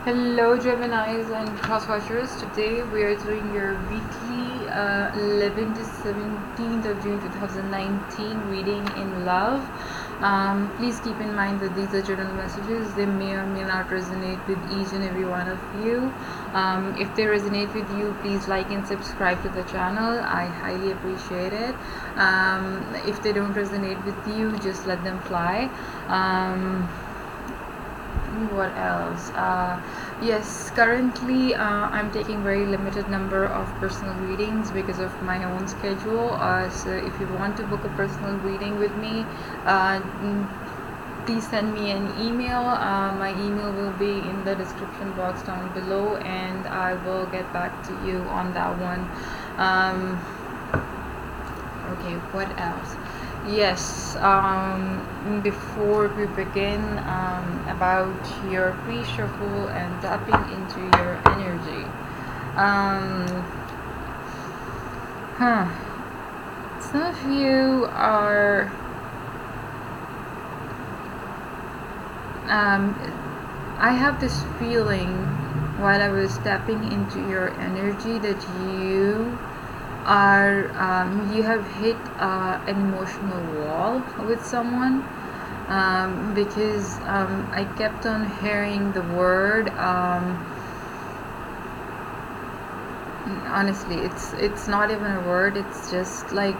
Hello Geminis and Cross Watchers. Today we are doing your weekly 11 to 17th of June 2019 reading in love. Please keep in mind that these are general messages. They may or may not resonate with each and every one of you. If they resonate with you, please like and subscribe to the channel. I highly appreciate it. If they don't resonate with you, just let them fly. What else? Yes, currently I'm taking very limited number of personal readings because of my own schedule. So if you want to book a personal reading with me, please send me an email. My email will be in the description box down below, and I will get back to you on that one. Okay, what else? Yes, before we begin, about your pre-shuffle and tapping into your energy. Some of you are I have this feeling while I was tapping into your energy that you have hit an emotional wall with someone, because I kept on hearing the word, honestly it's not even a word, it's just like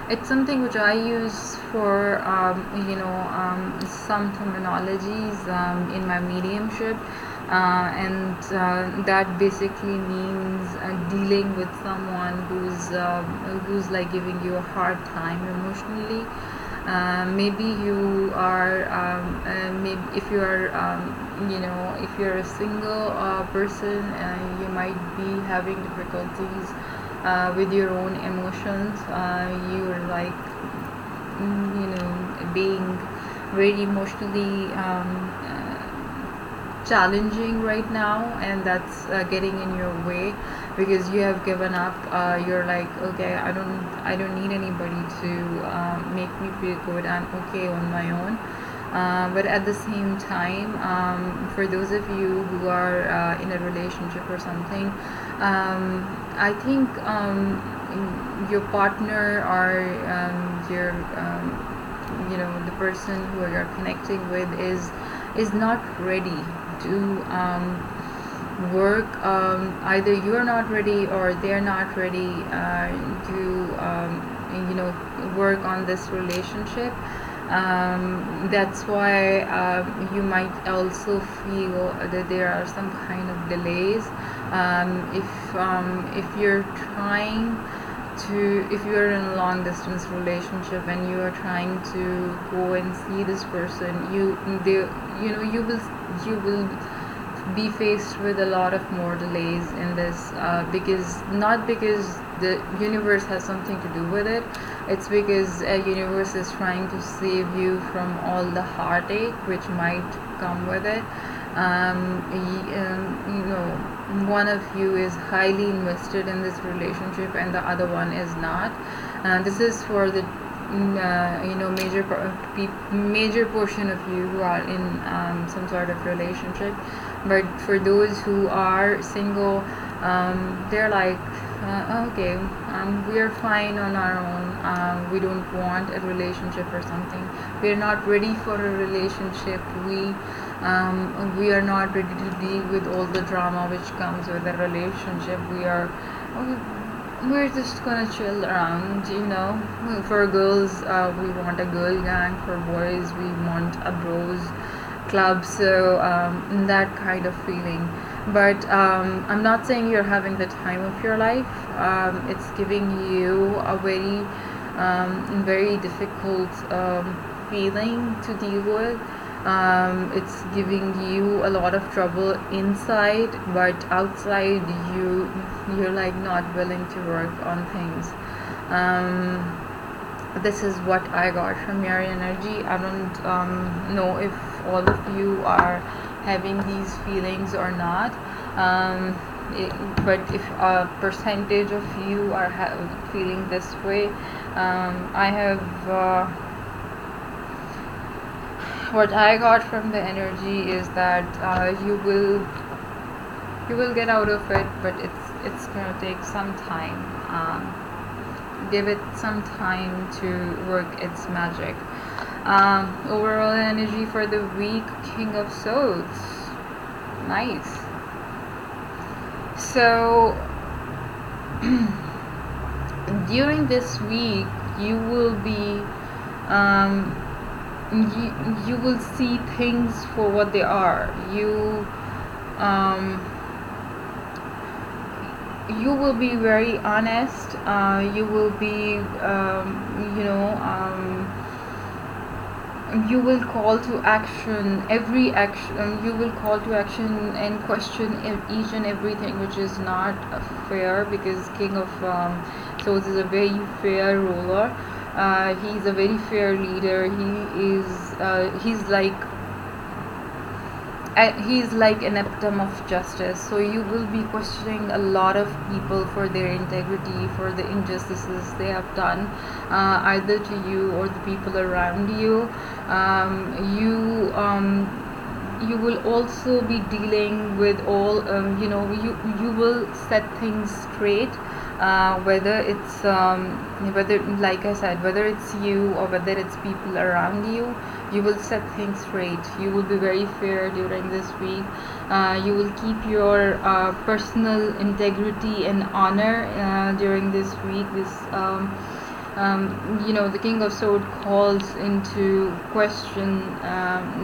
it's something which I use for some terminologies in my mediumship, and that basically means dealing with someone who's like giving you a hard time emotionally. Maybe you are maybe if you are if you're a single person, you might be having difficulties with your own emotions. You're like being very emotionally challenging right now, and that's getting in your way because you have given up. You're like, okay, I don't need anybody to make me feel good. I'm okay on my own. But at the same time, for those of you who are in a relationship or something, I think your partner or your the person who you're connecting with is not ready to work. Either you're not ready or they're not ready to work on this relationship. That's why you might also feel that there are some kind of delays. If you're trying to, if you're in a long distance relationship and you are trying to go and see this person, you will be faced with a lot of more delays in this, because not because the universe has something to do with it. It's because universe is trying to save you from all the heartache which might come with it. One of you is highly invested in this relationship and the other one is not. This is for the major portion of you who are in some sort of relationship. But for those who are single, they're like, okay, we are fine on our own. We don't want a relationship or something. We are not ready for a relationship. We are not ready to deal with all the drama which comes with a relationship. We're just gonna chill around, For girls, we want a girl gang. For boys, we want a bros club. So that kind of feeling. But I'm not saying you're having the time of your life. It's giving you a very difficult feeling to deal with. It's giving you a lot of trouble inside, but outside you're like not willing to work on things. This is what I got from your energy. I don't know if all of you are having these feelings or not, but if a percentage of you are feeling this way, I have what I got from the energy is that you will get out of it, but it's gonna take some time. Give it some time to work its magic. Overall energy for the week, King of Swords. Nice. So during this week, you will be um, you will see things for what they are. Um, you will be very honest. You will be you will call to action every action. You will call to action and question each and everything, which is not fair, because King of Swords is a very fair ruler. He's a very fair leader. He's like an epitome of justice. So you will be questioning a lot of people for their integrity, for the injustices they have done, either to you or the people around you. You will also be dealing with all you will set things straight, whether it's whether, like I said, whether it's you or whether it's people around you. You will set things straight. You will be very fair during this week. You will keep your personal integrity and honor during this week. The King of Swords calls into question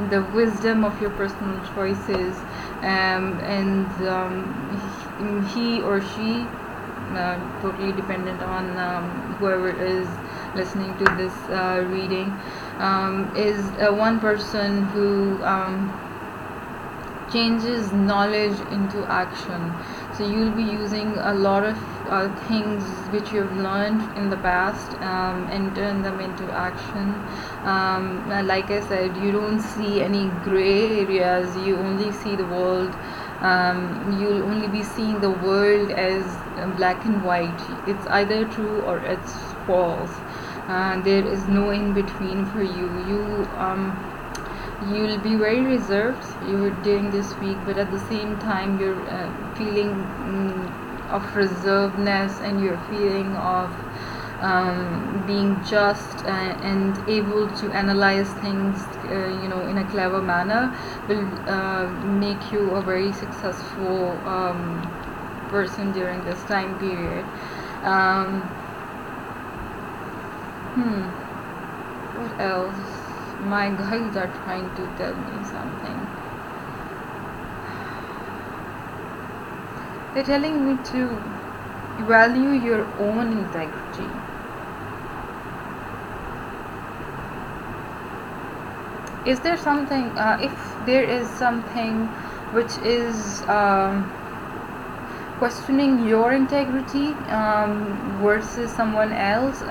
the wisdom of your personal choices, and he or she, totally dependent on whoever is listening to this reading, is one person who changes knowledge into action. So you'll be using a lot of things which you've learned in the past, and turn them into action. Like I said, you don't see any gray areas. You only see the world. You'll only be seeing the world as black and white. It's either true or it's false. There is no in between for you. You'll be very reserved during this week, but at the same time you're feeling of reservedness, and you're feeling of being just and able to analyze things in a clever manner, will make you a very successful person during this time period. What else? My guides are trying to tell me something. They're telling me to value your own integrity. Is there something, if there is something which is questioning your integrity versus someone else,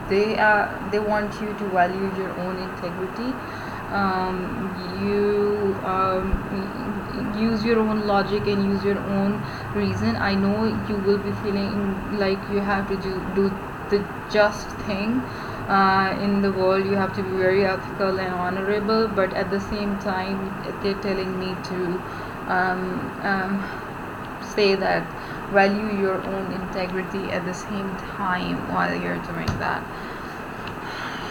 they want you to value your own integrity. You use your own logic and use your own reason. I know you will be feeling like you have to do the just thing in the world. You have to be very ethical and honorable, but at the same time they're telling me to say that value your own integrity at the same time while you're doing that.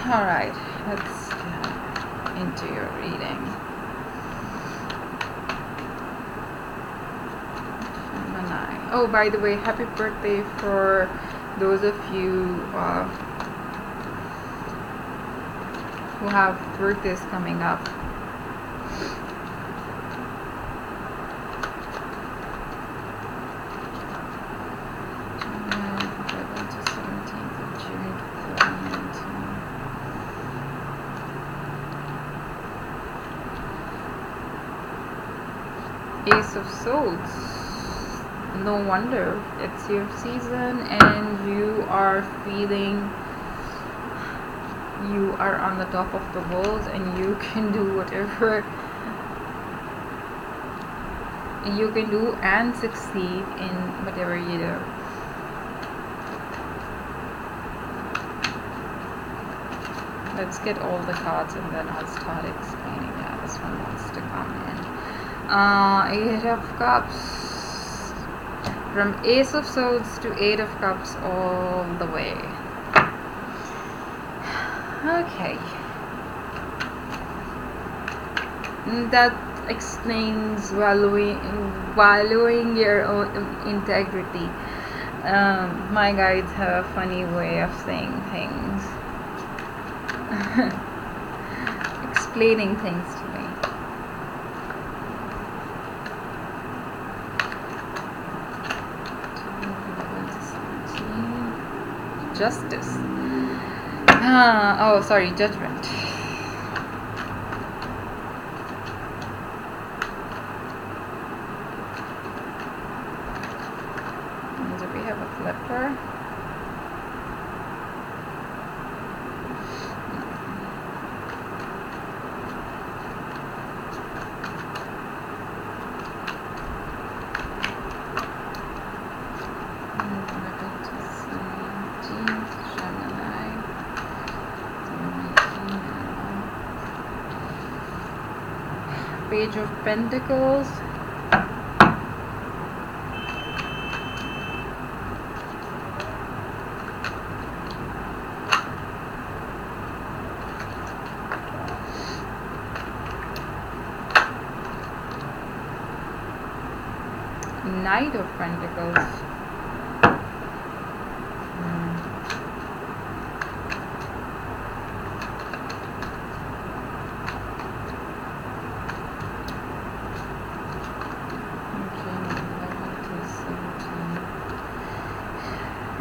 Alright, let's get into your reading. Gemini. Oh, by the way, happy birthday for those of you who have birthdays coming up. Ace of Swords. No wonder, it's your season and you are feeling you are on the top of the world and you can do whatever you can do and succeed in whatever you do. let's get all the cards and then I'll start explaining. Yeah, this one wants to come in. Eight of Cups. From Ace of Swords to Eight of Cups all the way. Okay. That explains valuing your own integrity. My guides have a funny way of saying things. Explaining things to me. Justice. Oh, sorry, Judgment. And do we have a flipper? Page of Pentacles. Knight of Pentacles.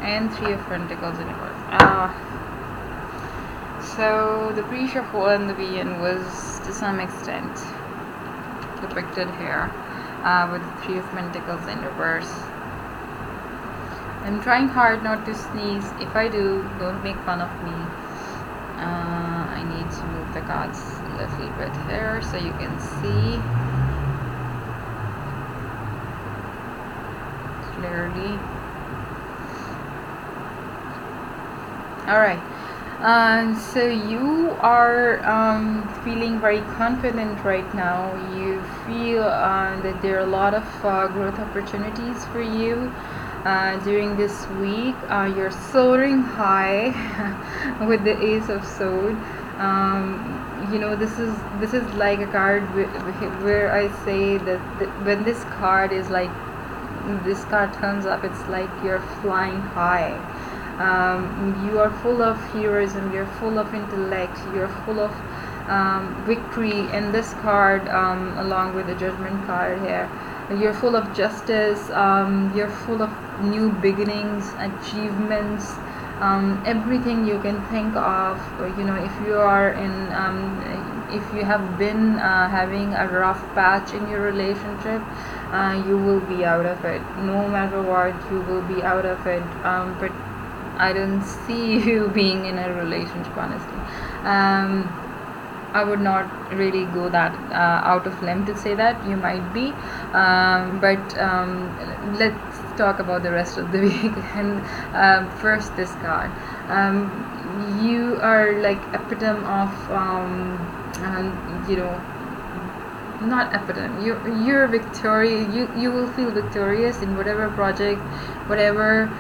And Three of Pentacles in reverse. So the pre-shuffle and the Being was to some extent depicted here with the Three of Pentacles in reverse. I'm trying hard not to sneeze. If I do, don't make fun of me. I need to move the cards a little bit here so you can see clearly. Alright, so you are feeling very confident right now. You feel that there are a lot of growth opportunities for you during this week. You're soaring high with the Ace of Swords. You know, this is like a card where I say that when this card is like, this card turns up, it's like you're flying high. You are full of heroism, you're full of intellect, you're full of victory. And this card, along with the Judgment card here, you're full of justice, you're full of new beginnings, achievements, everything you can think of. You know, if you are in if you have been having a rough patch in your relationship, you will be out of it. No matter what, you will be out of it. But I don't see you being in a relationship, honestly. I would not really go that out of limb to say that. You might be, but let's talk about the rest of the week. And first, this card. You are like epitome of you know, not epitome, you're victorious. You will feel victorious in whatever project, whatever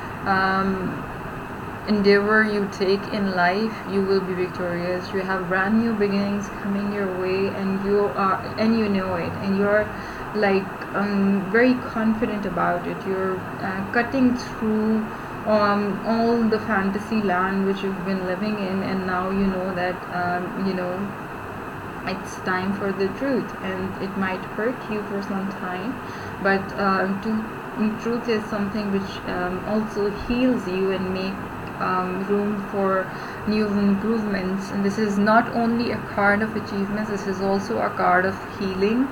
endeavor you take in life. You will be victorious. You have brand new beginnings coming your way, and you know it, and you're like very confident about it. You're cutting through all the fantasy land which you've been living in, and now you know that you know, it's time for the truth. And it might hurt you for some time, but truth is something which also heals you and make room for new improvements. And this is not only a card of achievements, this is also a card of healing.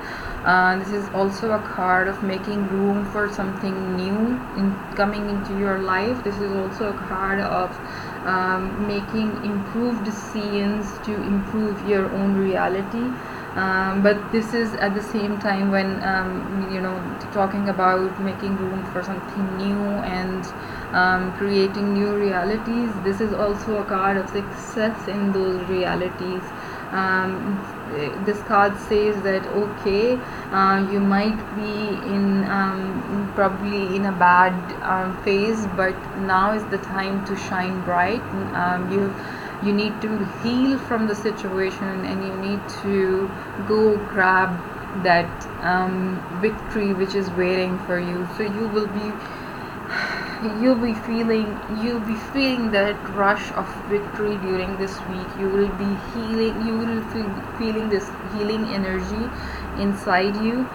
This is also a card of making room for something new coming into your life. This is also a card of making improved decisions to improve your own reality. But this is at the same time when you know, talking about making room for something new and creating new realities. This is also a card of success in those realities. This card says that okay, you might be in probably in a bad phase, but now is the time to shine bright. You need to heal from the situation, and you need to go grab that victory which is waiting for you. So you'll be feeling that rush of victory during this week. You will be healing, you will feeling this healing energy inside you.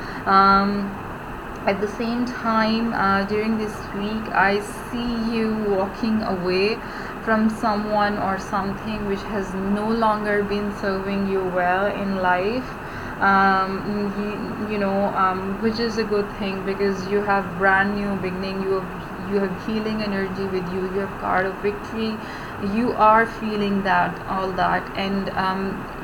At the same time, during this week, I see you walking away from someone or something which has no longer been serving you well in life. Which is a good thing, because you have brand new beginning. You have healing energy with you. You have card of victory. You are feeling that, all that, and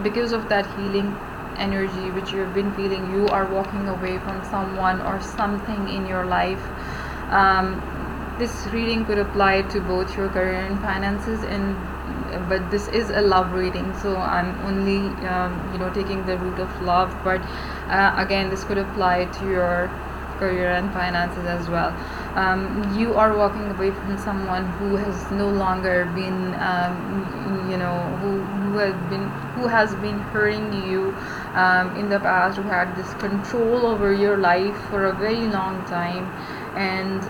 because of that healing energy which you have been feeling, you are walking away from someone or something in your life. This reading could apply to both your career and finances, and but this is a love reading, so I'm only taking the root of love. But again, this could apply to your career and finances as well. You are walking away from someone who has no longer been who has been hurting you in the past, who had this control over your life for a very long time. And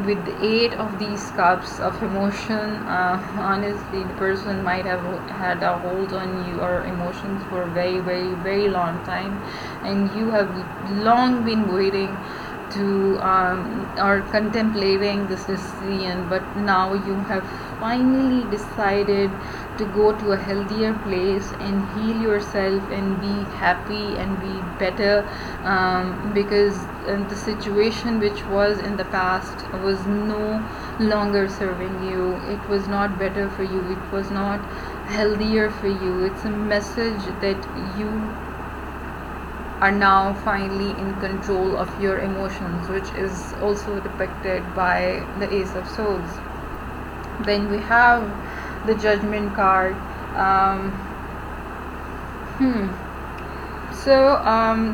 with the 8 of these cups of emotion, honestly, the person might have had a hold on you or emotions for a very, very, very long time, and you have long been waiting to or contemplating this decision, but now you have finally decided to go to a healthier place and heal yourself and be happy and be better, because the situation which was in the past was no longer serving you. It was not better for you. It was not healthier for you. It's a message that you are now finally in control of your emotions, which is also depicted by the Ace of Swords. Then we have the Judgment card. So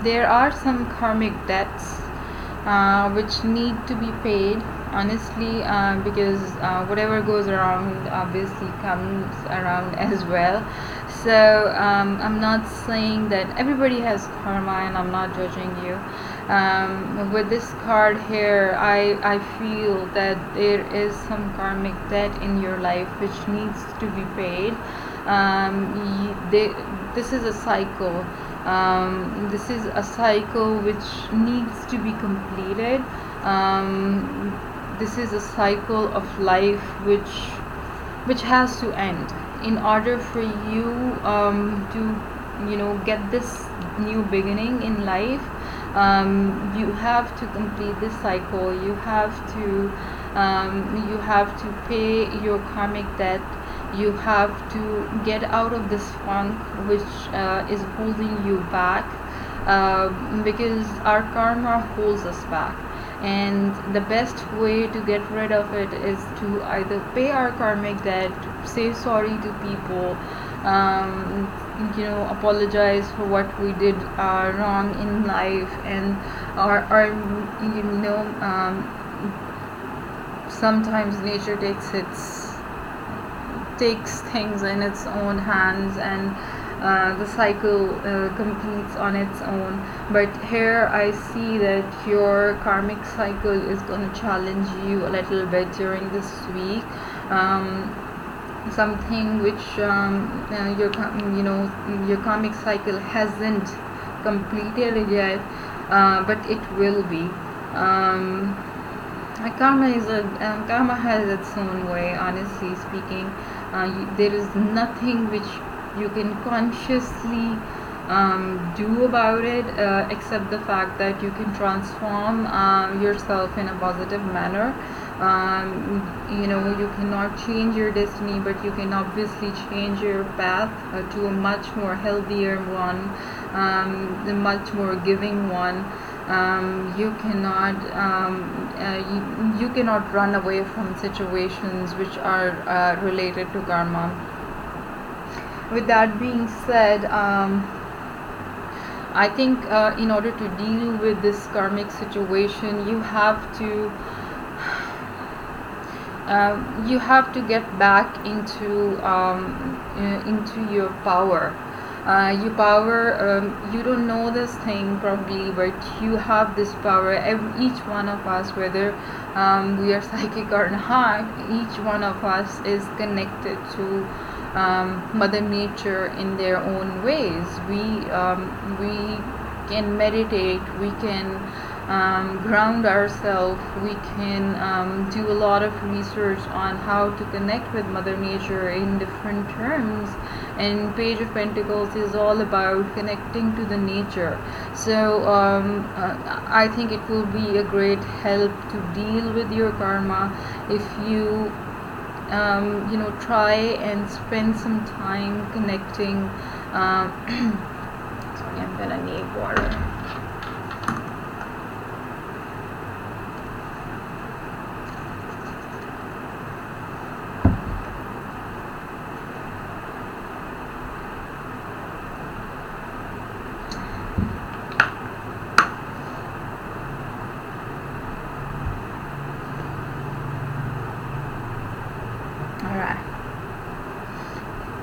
there are some karmic debts which need to be paid, honestly, because whatever goes around obviously comes around as well. So I'm not saying that everybody has karma, and I'm not judging you. With this card here, I feel that there is some karmic debt in your life which needs to be paid. This is a cycle. This is a cycle which needs to be completed. This is a cycle of life which has to end in order for you to get this new beginning in life. You have to complete this cycle. You have to pay your karmic debt. You have to get out of this funk which is holding you back, because our karma holds us back, and the best way to get rid of it is to either pay our karmic debt, say sorry to people, apologize for what we did wrong in life, and or sometimes nature takes things in its own hands, and the cycle completes on its own. But here I see that your karmic cycle is going to challenge you a little bit during this week. Something which your karmic cycle hasn't completed yet, but it will be. Karma has its own way, honestly speaking. There is nothing which you can consciously do about it, except the fact that you can transform yourself in a positive manner. You cannot change your destiny, but you can obviously change your path to a much more healthier one, a much more giving one. You cannot you cannot run away from situations which are related to karma. With that being said, I think in order to deal with this karmic situation, you have to get back into your power. You don't know this thing probably, but you have this power. Each one of us, whether we are psychic or not, each one of us is connected to Mother Nature in their own ways. We can meditate, we can ground ourselves, we can do a lot of research on how to connect with Mother Nature in different terms, and Page of Pentacles is all about connecting to the nature. So I think it will be a great help to deal with your karma if you try and spend some time connecting. Sorry, I'm gonna need water.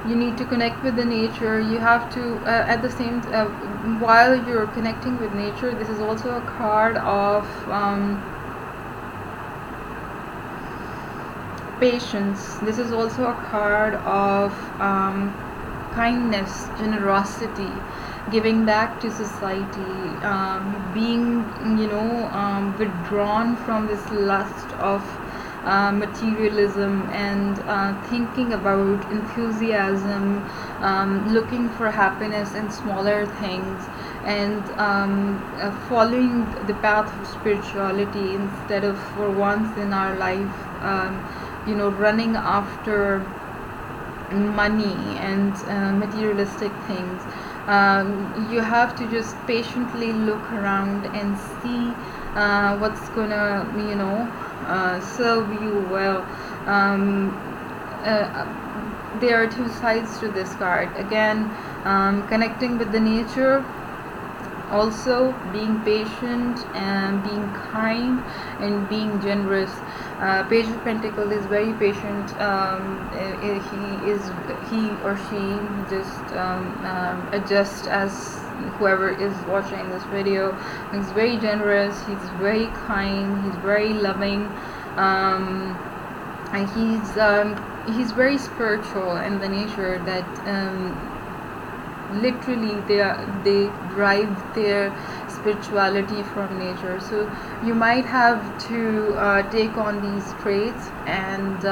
You need to connect with the nature. You have to at the same while you're connecting with nature, this is also a card of patience. This is also a card of kindness, generosity, giving back to society, being withdrawn from this lust of materialism, and thinking about enthusiasm, looking for happiness in smaller things, and following the path of spirituality instead of, for once in our life, running after money and materialistic things. You have to just patiently look around and see what's gonna serve you well. There are two sides to this card. Again, connecting with the nature, also being patient and being kind and being generous. Page of Pentacles is very patient. He or she just adjusts as whoever is watching this video. He's very generous, he's very kind, he's very loving, and he's very spiritual in the nature that literally they derive their spirituality from nature. So you might have to take on these traits, and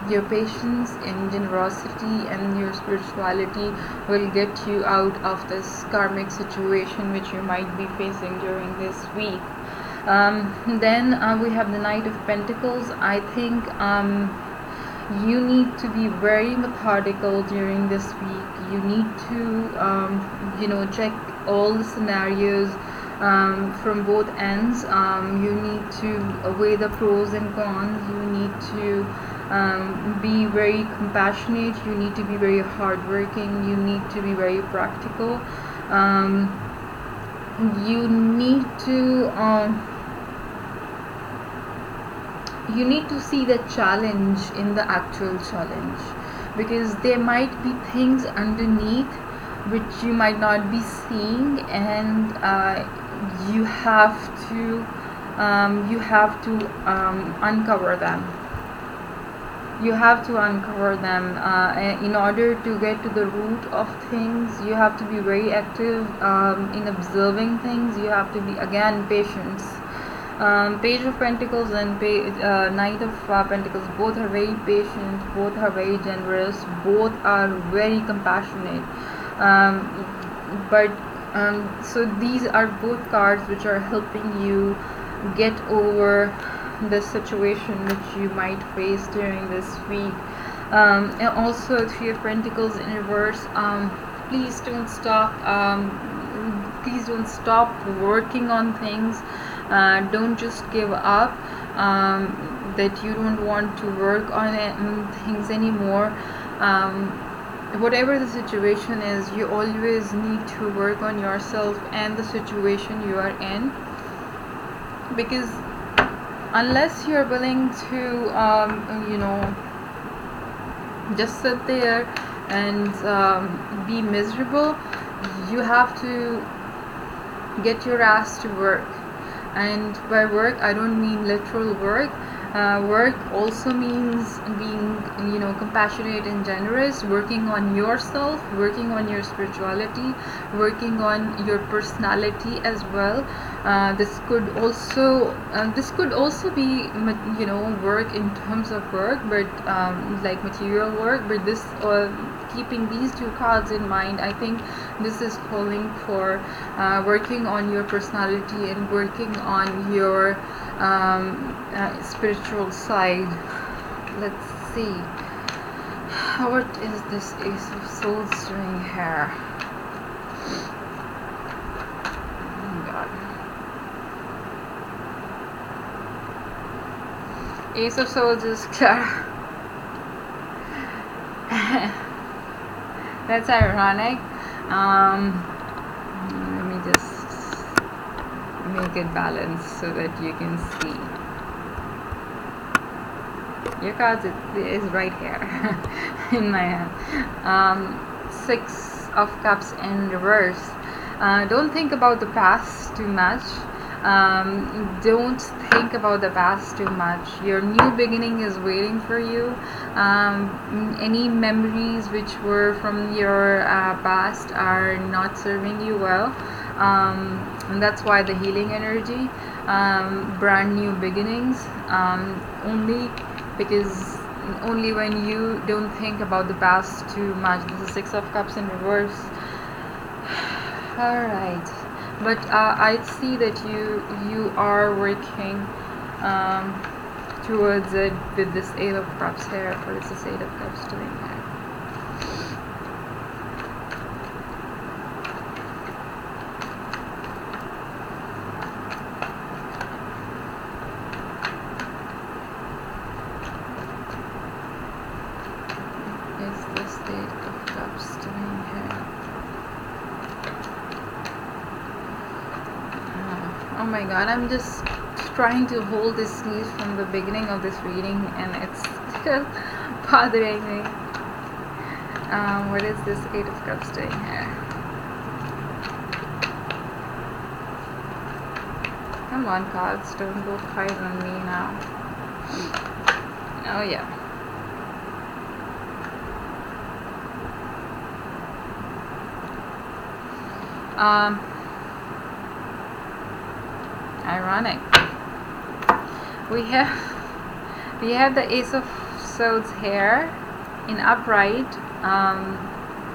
your patience and generosity and your spirituality will get you out of this karmic situation which you might be facing during this week. Then we have the Knight of Pentacles. I think you need to be very methodical during this week. You need to check all the scenarios from both ends. You need to weigh the pros and cons. You need to be very compassionate. You need to be very hardworking. You need to be very practical. You need to see the challenge in the actual challenge, because there might be things underneath which you might not be seeing, and you have to uncover them. You have to uncover them in order to get to the root of things. You have to be very active in observing things. You have to be, again, patient. Page of Pentacles and Knight of Pentacles, both are very patient, both are very generous, both are very compassionate. So these are both cards which are helping you get over the situation which you might face during this week. And also Three of Pentacles in reverse. Please don't stop. Please don't stop working on things. Don't just give up. That you don't want to work on it, things anymore. Whatever the situation is, you always need to work on yourself and the situation you are in, because unless you're willing to just sit there and be miserable, you have to get your ass to work. And by work, I don't mean literal work. Work also means being, compassionate and generous, working on yourself, working on your spirituality, working on your personality as well. This could also be, work in terms of work, but like material work. But this, keeping these two cards in mind, I think this is calling for working on your personality and working on your spiritual side. Let's see, what is this Ace of Swords doing here? Oh God. Ace of Swords is Clara. That's ironic. Let me just make it balanced so that you can see. Your cards is right here in my hand. Six of Cups in reverse. Don't think about the past too much. Don't think about the past too much. Your new beginning is waiting for you. Any memories which were from your past are not serving you well, and that's why the healing energy. Brand new beginnings, only when you don't think about the past too much. This is Six of Cups in reverse. All right, but I see that you are working towards it with this Eight of Cups here. What is this Eight of Cups doing here? What is this Eight of Cups doing here? Oh my God, I'm just trying to hold this sneeze from the beginning of this reading and it's still bothering me. What is this Eight of Cups doing here? Come on, cards, don't go quiet on me now. Oh yeah. Ironic. We have the Ace of Swords here in upright,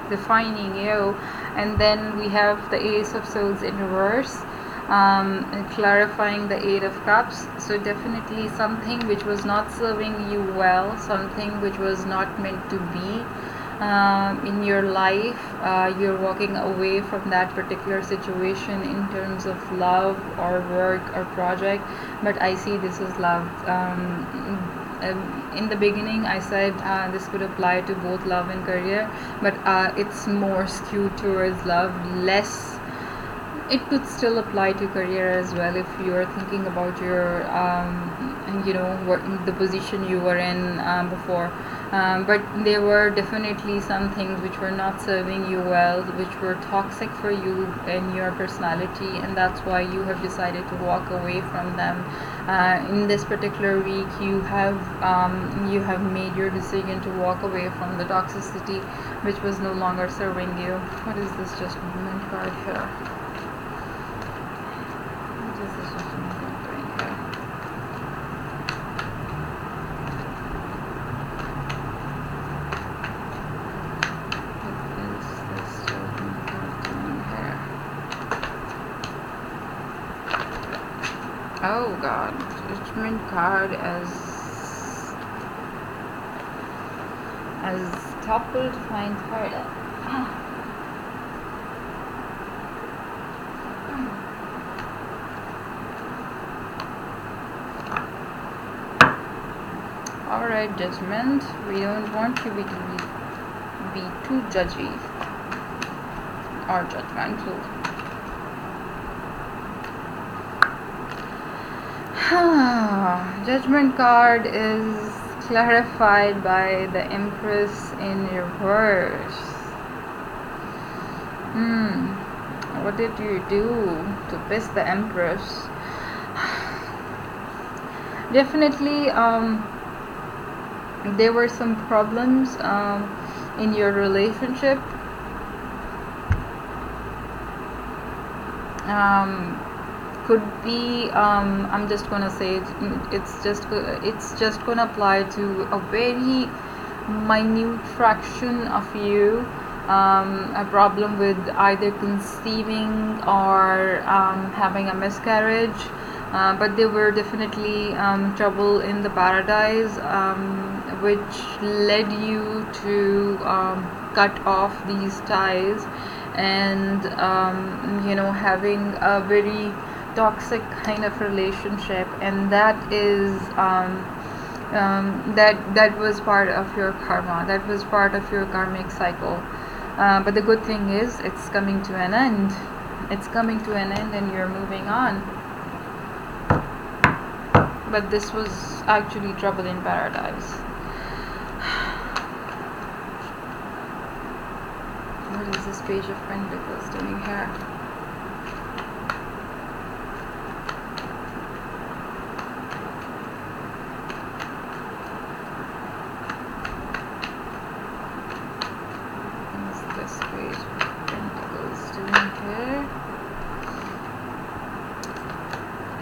defining you, and then we have the Ace of Swords in reverse, clarifying the Eight of Cups. So definitely something which was not serving you well, something which was not meant to be in your life. You're walking away from that particular situation in terms of love or work or project, but I see this is love. In the beginning I said this could apply to both love and career, but it's more skewed towards love, less. It could still apply to career as well if you are thinking about your the position you were in before. But there were definitely some things which were not serving you well, which were toxic for you and your personality, and that's why you have decided to walk away from them. In this particular week, you have made your decision to walk away from the toxicity which was no longer serving you. What is this Judgment card here? What is this Judgment card doing here? Oh God, Judgment card as toppled find card. Alright, Judgment. We don't want you to be too judgy or judgmental. Judgment card is clarified by the Empress in reverse. What did you do to piss the Empress? Definitely, there were some problems in your relationship. Could be, I'm just gonna say it's just gonna apply to a very minute fraction of you. A problem with either conceiving or having a miscarriage, but there were definitely trouble in the paradise, which led you to cut off these ties, and having a very toxic kind of relationship, and that is that was part of your karma, that was part of your karmic cycle. But the good thing is it's coming to an end. It's coming to an end and you're moving on. But this was actually trouble in paradise. What is this Page of Pentacles doing here?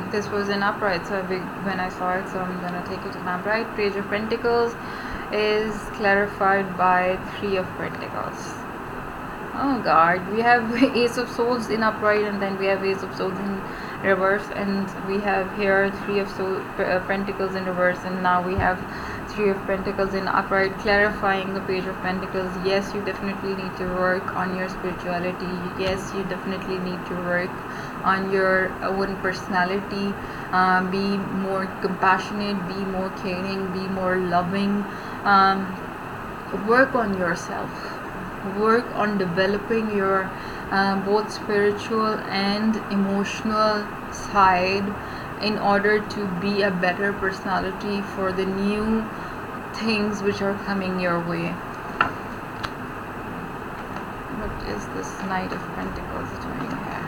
This was an upright, so when I saw it, so I'm gonna take it in upright. Page of Pentacles is clarified by Three of Pentacles. Oh God, we have Ace of Swords in upright, and then we have Ace of Swords in reverse, and we have here Three of Pentacles in reverse, and now we have Three of Pentacles in upright, clarifying the Page of Pentacles. Yes, you definitely need to work on your spirituality. Yes, you definitely need to work on your own personality. Be more compassionate, be more caring, be more loving. Work on yourself. Work on developing your both spiritual and emotional side in order to be a better personality for the new things which are coming your way. What is this Knight of Pentacles doing here?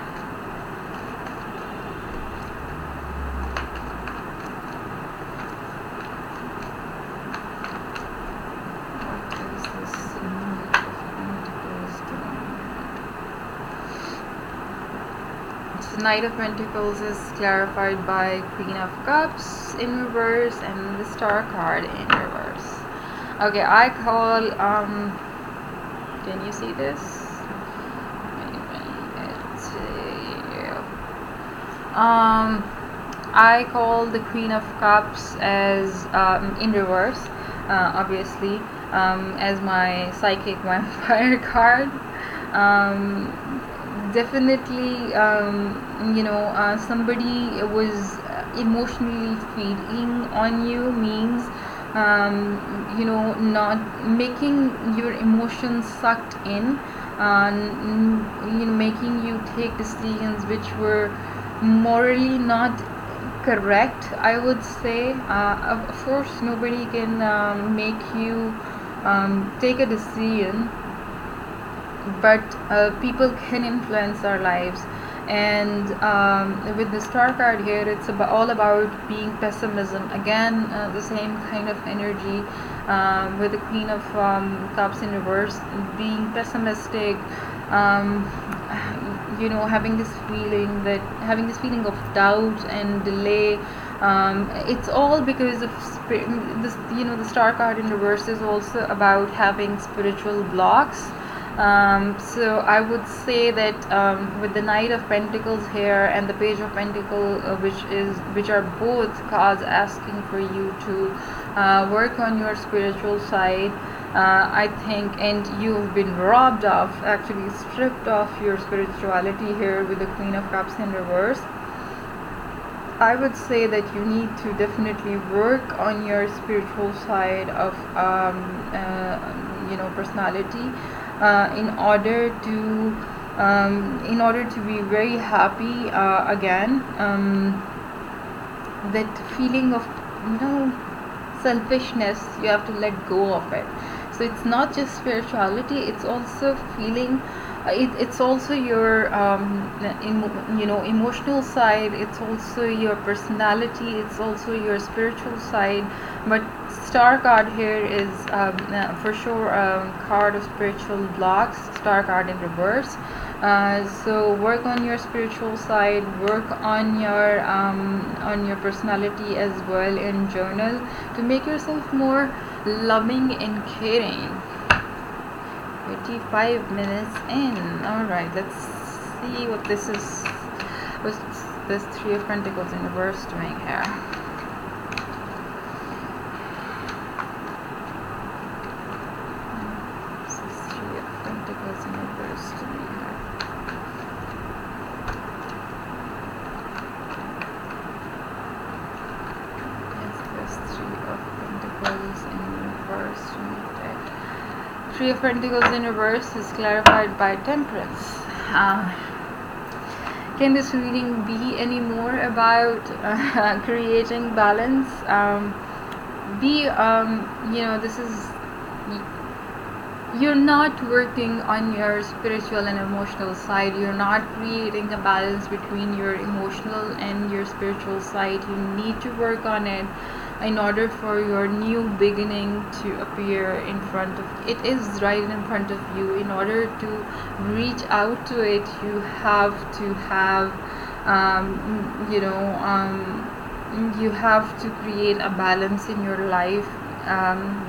Knight of Pentacles is clarified by Queen of Cups in reverse and the Star card in reverse. Okay, I call can you see this? I call the Queen of Cups as in reverse, obviously, as my Psychic Vampire card. Definitely, somebody was emotionally feeding on you, means not making your emotions sucked in, making you take decisions which were morally not correct, I would say. Of course, nobody can make you take a decision, but people can influence our lives. And with the Star card here, it's all about being pessimism again, the same kind of energy with the Queen of Cups in reverse, being pessimistic, having this feeling of doubt and delay. It's all because of this. The Star card in reverse is also about having spiritual blocks. So I would say that with the Knight of Pentacles here and the Page of Pentacles, which are both cards asking for you to work on your spiritual side, I think, and you've been robbed of, actually stripped of your spirituality here with the Queen of Cups in reverse. I would say that you need to definitely work on your spiritual side of personality, in order to be very happy again. That feeling of, you know selfishness, you have to let go of it. So it's not just spirituality, it's also feeling, it's also your emotional side, it's also your personality, it's also your spiritual side. But star card here is, for sure, card of spiritual blocks, star card in reverse. So work on your spiritual side, work on your personality as well, in journal, to make yourself more loving and caring. 35 minutes in. Alright, let's see what this is. What's this Three of Pentacles in reverse doing here? What's this Three of Pentacles in reverse doing here? Three of Pentacles in reverse is clarified by Temperance. Can this reading be any more about creating balance? This is, you're not working on your spiritual and emotional side. You're not creating a balance between your emotional and your spiritual side. You need to work on it in order for your new beginning to appear in front of you. It is right in front of you. In order to reach out to it, you have to have you have to create a balance in your life,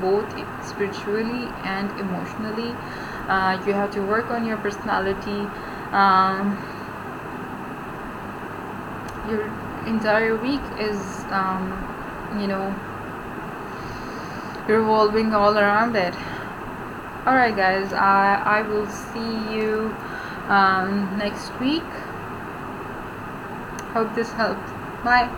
both spiritually and emotionally. You have to work on your personality. Your entire week is revolving all around it. Alright guys, I will see you next week. Hope this helped. Bye.